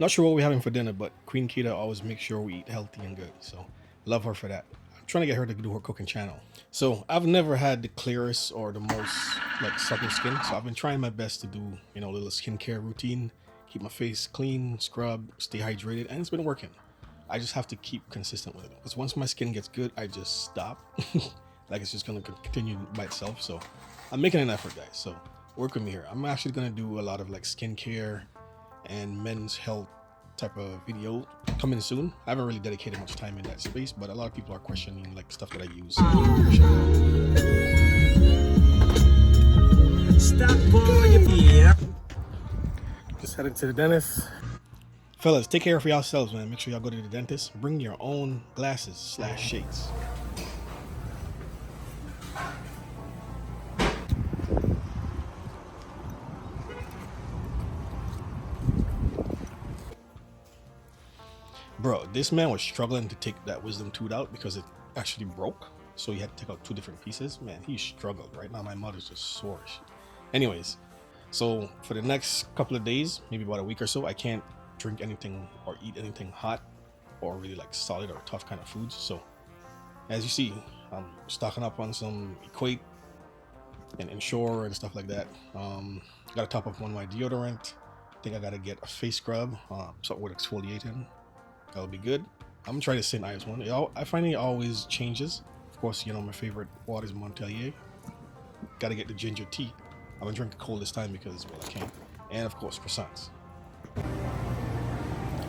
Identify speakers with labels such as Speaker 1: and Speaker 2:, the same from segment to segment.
Speaker 1: Not sure what we're having for dinner, but Queen Kita always makes sure we eat healthy and good. So love her for that. I'm trying to get her to do her cooking channel. So I've never had the clearest or the most like supple skin. So I've been trying my best to do, a little skincare routine, keep my face clean, scrub, stay hydrated, and it's been working. I just have to keep consistent with it. Because once my skin gets good, I just stop. Like it's just gonna continue by itself. So I'm making an effort, guys. So work with me here. I'm actually gonna do a lot of like skincare and men's health type of video coming soon. I haven't really dedicated much time in that space, but a lot of people are questioning like stuff that I use. Stop boy, yeah. Just headed to the dentist. Fellas, take care of yourselves, man. Make sure y'all go to the dentist. Bring your own glasses/shades. Bro, this man was struggling to take that wisdom tooth out because it actually broke. So he had to take out two different pieces. Man, he struggled. Right now, my mouth is just sore. Anyways, so for the next couple of days, maybe about a week or so, I can't drink anything or eat anything hot or really like solid or tough kind of foods. So as you see, I'm stocking up on some Equate and Ensure and stuff like that. Got to top up on my deodorant. I think I got to get a face scrub, something with exfoliating. That'll be good. I'm gonna try the St. Ives one. I find it always changes. Of course, my favorite water is Montelier. Gotta get the ginger tea. I'm gonna drink it cold this time because, well, I can. And of course, croissants.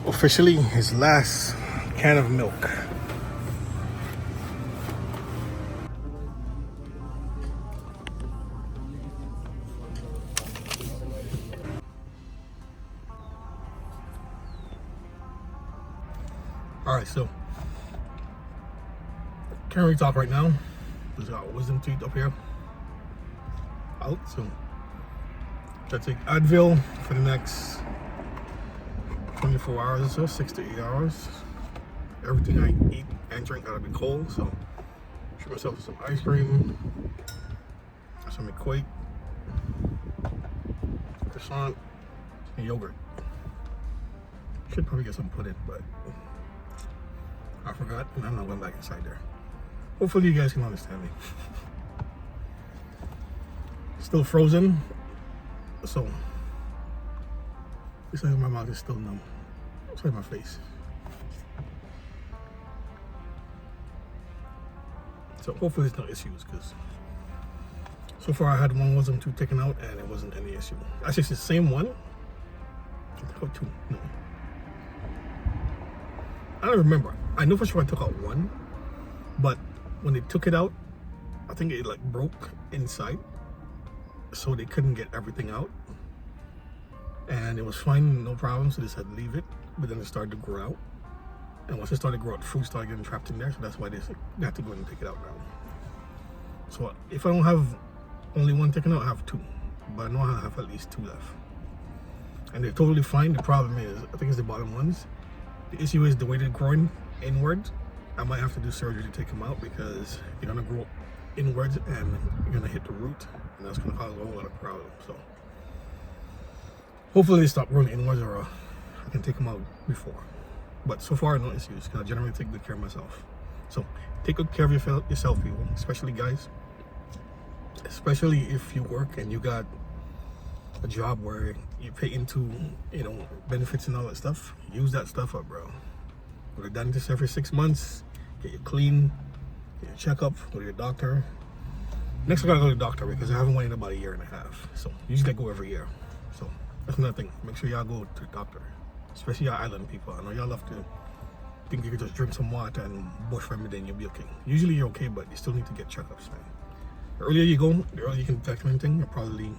Speaker 1: Officially, his last can of milk. All right, so can't really talk right now. There's got wisdom teeth up here. Out, so gotta take Advil for the next 24 hours or so, 6 to 8 hours. Everything I eat and drink gotta be cold, so treat myself with some ice cream, some Equate, croissant, and yogurt. Should probably get some pudding, but I forgot, and I'm not going back inside there. Hopefully you guys can understand me. Still frozen, so it's like my mouth is still numb. It's like my face. So hopefully there's no issues, because so far I had one wisdom tooth taken out and it wasn't any issue. Actually, it's the same one. I took two. No. I don't remember. I know for sure I took out one, but when they took it out, I think it like broke inside, so they couldn't get everything out. And it was fine, no problem, so they said leave it, but then it started to grow out. And once it started to grow out, food started getting trapped in there, so that's why they have to go and take it out now. So if I don't have only one taken out, I have two, but I know I have at least two left. And they're totally fine. The problem is, I think it's the bottom ones. The issue is the way they're growing inwards. I might have to do surgery to take them out because they're gonna grow inwards and you're gonna hit the root, and that's gonna cause a whole lot of problems. So hopefully they stop growing inwards, or I can take them out before. But so far, no issues, because I generally take good care of myself. So take good care of yourself, people, especially guys. Especially if you work and you got a job where you pay into, benefits and all that stuff. Use that stuff up, bro. Go to the dentist every 6 months. Get you clean. Get your checkup. Go to your doctor. Next, I gotta go to the doctor because I haven't went in about 1.5 years. So usually I go every year. So that's another thing. Make sure y'all go to the doctor. Especially y'all island people. I know y'all love to think you can just drink some water and bush remedy and you'll be okay. Usually you're okay, but you still need to get checkups, man. The earlier you go, the earlier you can detect anything, you'll probably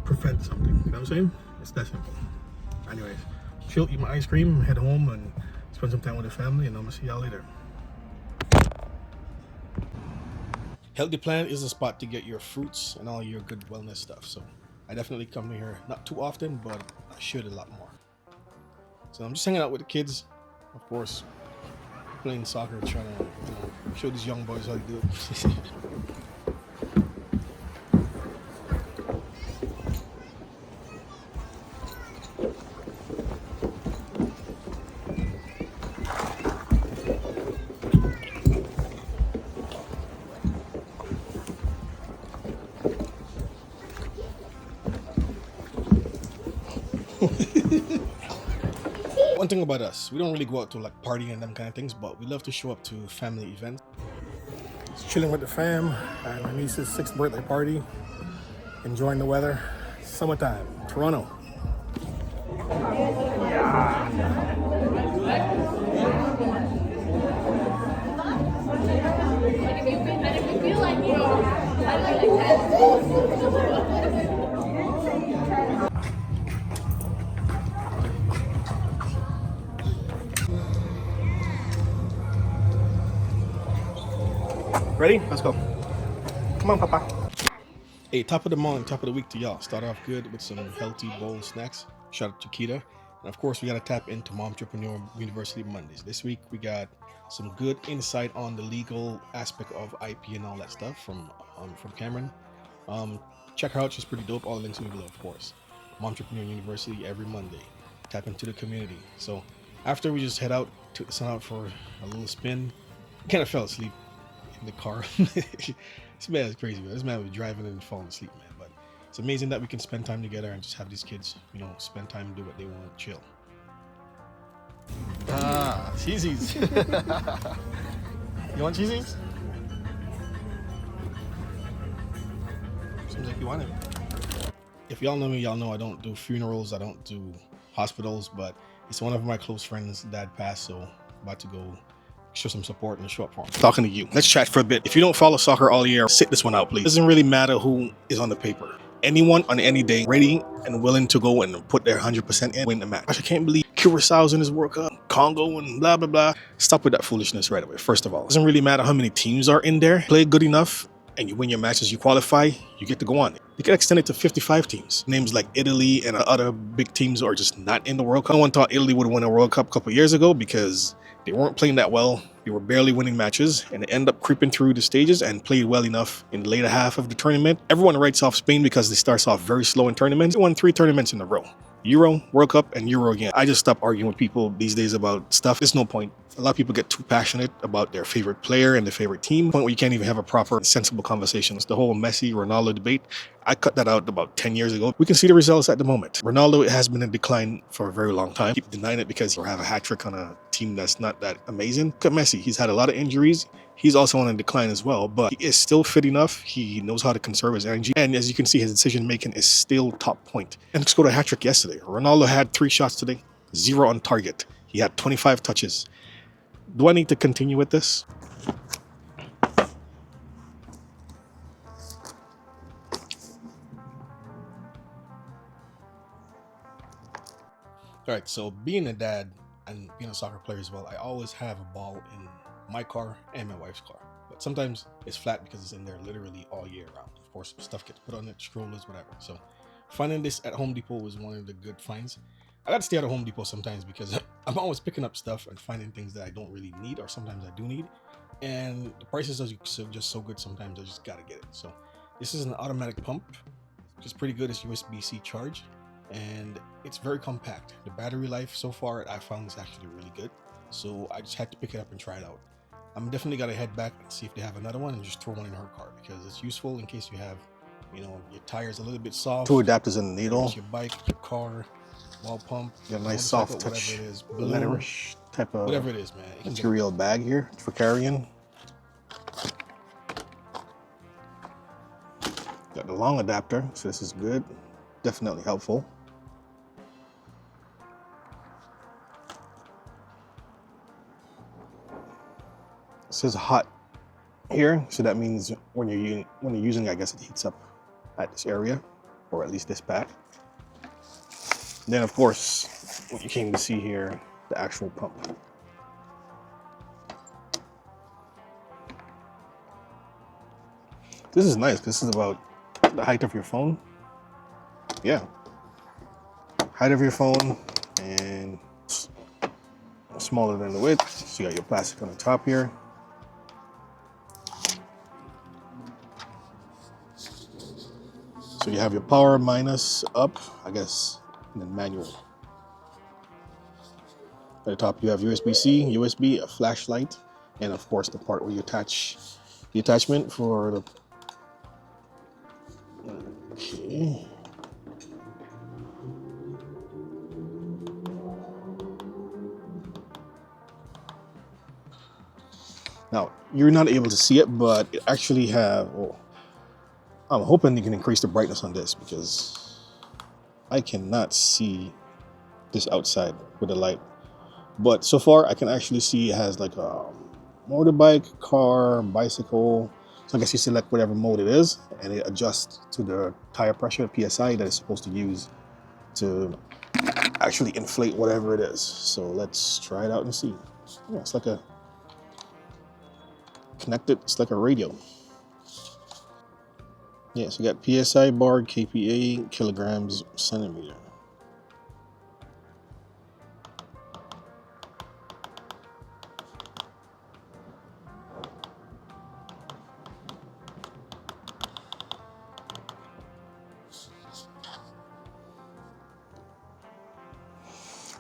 Speaker 1: prevent something. You know what I'm saying? It's that simple. Anyways, chill, eat my ice cream, head home, and spend some time with the family, and I'm gonna see y'all later. Healthy Planet is a spot to get your fruits and all your good wellness stuff. So I definitely come here not too often, but I should a lot more. So I'm just hanging out with the kids, of course, playing soccer, trying to show these young boys how to do it. thing about us, we don't really go out to like party and them kind of things, but we love to show up to family events. Just chilling with the fam at my niece's 6th birthday party, enjoying the weather. Summertime, Toronto. Ready? Let's go. Come on, Papa. Hey, top of the morning, top of the week to y'all. Start off good with some healthy bowl snacks. Shout out to Kita. And of course, we got to tap into Momtrepreneur University Mondays. This week, we got some good insight on the legal aspect of IP and all that stuff from Cameron. Check her out. She's pretty dope. All the links will be below, of course. Momtrepreneur University every Monday. Tap into the community. So after we just head out, took the son out for a little spin. Kind of fell asleep in the car. This man is crazy, man. This man was driving and falling asleep, man. But it's amazing that we can spend time together and just have these kids, you know, spend time and do what they want, chill. Ah, cheesies. You want cheesies? Seems like you want it. If y'all know me, y'all know I don't do funerals, I don't do hospitals, but it's one of my close friends' dad passed, so I'm about to go show some support and show up for him. Talking to you. Let's chat for a bit. If you don't follow soccer all year, sit this one out, please. It doesn't really matter who is on the paper. Anyone on any day ready and willing to go and put their 100% in, win the match. I can't believe Curaçao's in this World Cup, Congo and blah, blah, blah. Stop with that foolishness right away, first of all. It doesn't really matter how many teams are in there. Play good enough and you win your matches, you qualify, you get to go on. You can extend it to 55 teams. Names like Italy and other big teams are just not in the World Cup. No one thought Italy would win a World Cup a couple years ago because they weren't playing that well. They were barely winning matches and they end up creeping through the stages and played well enough in the later half of the tournament. Everyone writes off Spain because they start off very slow in tournaments. They won 3 tournaments in a row. Euro, World Cup, and Euro again. I just stopped arguing with people these days about stuff. There's no point. A lot of people get too passionate about their favorite player and their favorite team. Point where you can't even have a proper, sensible conversation. It's the whole Messi, Ronaldo debate. I cut that out about 10 years ago. We can see the results at the moment. Ronaldo has been in decline for a very long time. Keep denying it because he'll have a hat trick on a team that's not that amazing. Look at Messi. He's had a lot of injuries. He's also on a decline as well, but he is still fit enough. He knows how to conserve his energy. And as you can see, his decision making is still top point. And let's go to a hat trick yesterday. Ronaldo had 3 shots today, 0 on target. He had 25 touches. Do I need to continue with this? All right, so being a dad and being a soccer player as well, I always have a ball in my car and my wife's car. But sometimes it's flat because it's in there literally all year round. Of course, stuff gets put on it, strollers, whatever. So finding this at Home Depot was one of the good finds. I got to stay at Home Depot sometimes because I'm always picking up stuff and finding things that I don't really need or sometimes I do need. And the prices are just so good sometimes I just got to get it. So this is an automatic pump, which is pretty good. It's USB-C charge and it's very compact. The battery life so far I found is actually really good. So I just had to pick it up and try it out. I'm definitely got to head back and see if they have another one and just throw one in her car because it's useful in case you have, you know, your tires a little bit soft. 2 adapters in the needle. Your bike, your car, wall pump. Got a nice soft touch, leatherish type of whatever it is, man. Material bag here for carrying. Got the long adapter, so this is good. Definitely helpful. It says hot here, so that means when you're using, I guess it heats up at this area, or at least this pack. Then, of course, what you came to see here, the actual pump. This is nice. This is about the height of your phone. Yeah, height of your phone and smaller than the width. So you got your plastic on the top here. So you have your power minus up, I guess, and then manual. At the top you have USB-C, USB, a flashlight, and of course the part where you attach the attachment for the... Okay. Now, you're not able to see it, but it actually have, well, I'm hoping you can increase the brightness on this because I cannot see this outside with the light. But so far, I can actually see it has like a motorbike, car, bicycle. So I guess you select whatever mode it is, and it adjusts to the tire pressure, PSI, that it's supposed to use to actually inflate whatever it is. So let's try it out and see. Yeah, it's like a connected, it's like a radio. Yeah, so you got PSI bar, kPa, kilograms, centimeter.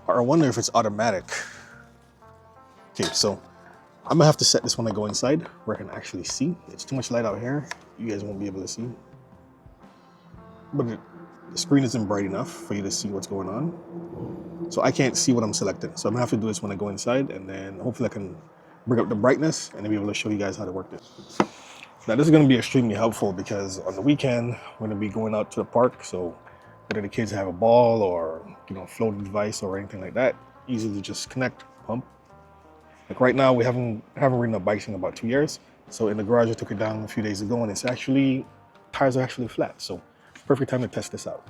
Speaker 1: Or I wonder if it's automatic. Okay, so I'm gonna have to set this when I go inside where I can actually see. It's too much light out here. You guys won't be able to see. But the screen isn't bright enough for you to see what's going on. So I can't see what I'm selecting. So I'm gonna have to do this when I go inside, and then hopefully I can bring up the brightness and then be able to show you guys how to work this. Now this is gonna be extremely helpful because on the weekend, we're gonna be going out to the park. So whether the kids have a ball or, you know, floating device or anything like that, easy to just connect, pump. Like right now, we haven't ridden a bike in about 2 years. So in the garage, I took it down a few days ago, and it's actually, tires are actually flat. So perfect time to test this out.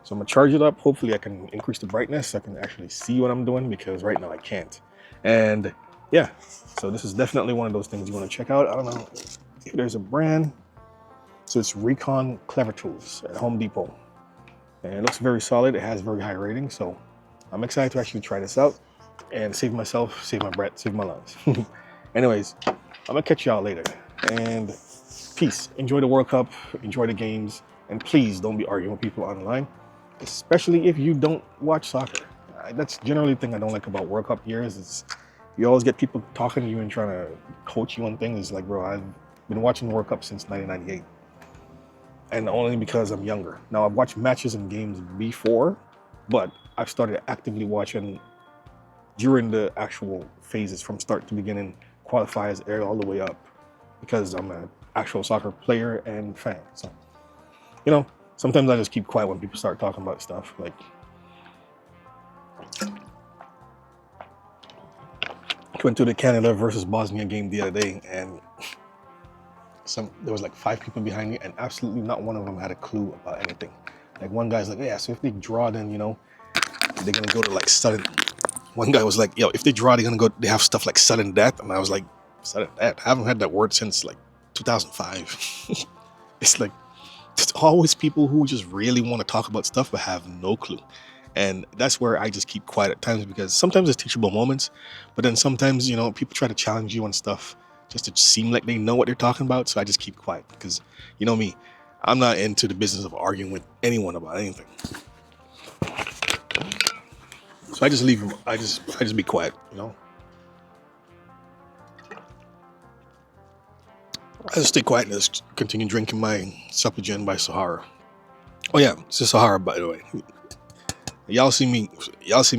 Speaker 1: So I'm gonna charge it up. Hopefully I can increase the brightness so I can actually see what I'm doing, because right now I can't. And yeah, so this is definitely one of those things you wanna check out. I don't know if there's a brand. So it's Recon Clever Tools at Home Depot. And it looks very solid. It has very high rating. So I'm excited to actually try this out and save myself, save my breath, save my lungs. Anyways, I'm gonna catch y'all later. And peace. Enjoy the World Cup, enjoy the games, and please don't be arguing with people online, especially if you don't watch soccer. That's generally the thing I don't like about World Cup years. Is you always get people talking to you and trying to coach you on things. It's like, bro, I've been watching the World Cup since 1998. And only because I'm younger. Now, I've watched matches and games before, but I've started actively watching during the actual phases from start to beginning, qualifiers, all the way up, because I'm an actual soccer player and fan. So, you know, sometimes I just keep quiet when people start talking about stuff. Like, I went to the Canada versus Bosnia game the other day, and there was like 5 people behind me, and absolutely not one of them had a clue about anything. Like one guy's like, yeah, so if they draw, then, you know, they're gonna go to like sudden. One guy was like, yo, if they draw, they have stuff like sudden death. And I was like, sudden death? I haven't had that word since like 2005. It's like, it's always people who just really want to talk about stuff but have no clue. And that's where I just keep quiet at times, because sometimes it's teachable moments, but then sometimes, you know, people try to challenge you on stuff just to seem like they know what they're talking about. So I just keep quiet because, you know me, I'm not into the business of arguing with anyone about anything. So I just leave him. I just be quiet, you know. I just stay quiet and just continue drinking my Supplegen by Sahara. Oh yeah, it's a Sahara, by the way. Y'all see me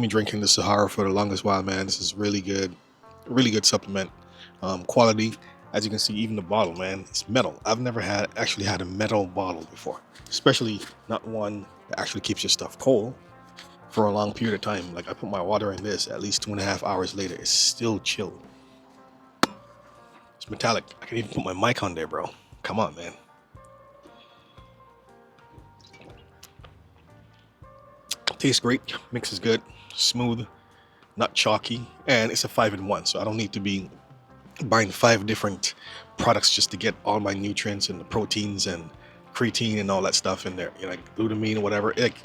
Speaker 1: drinking the Sahara for the longest while, man. This is really good supplement, quality. As you can see, even the bottle, man, it's metal. I've never actually had a metal bottle before, especially not one that actually keeps your stuff cold for a long period of time. Like I put my water in this, at least 2.5 hours later, it's still chilled. It's metallic. I can even put my mic on there, bro. Come on, man. Tastes great. Mix is good, smooth, not chalky, and it's a 5-in-1, so I don't need to be buying 5 different products just to get all my nutrients and the proteins and creatine and all that stuff in there. You know, like glutamine or whatever. Like,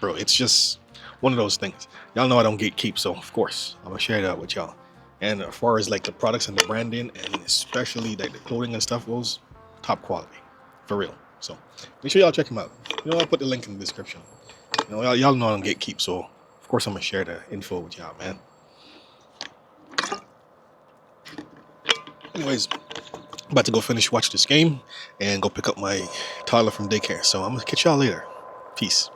Speaker 1: bro, it's just one of those things. Y'all know I don't gatekeep, so of course I'm gonna share that with y'all. And as far as like the products and the branding, and especially like the clothing and stuff goes, top quality, for real. So make sure y'all check them out. You know, I'll put the link in the description. You know, y'all know I don't gatekeep, so of course I'm gonna share the info with y'all, man. Anyways, I'm about to go watch this game and go pick up my toddler from daycare. So I'm gonna catch y'all later. Peace.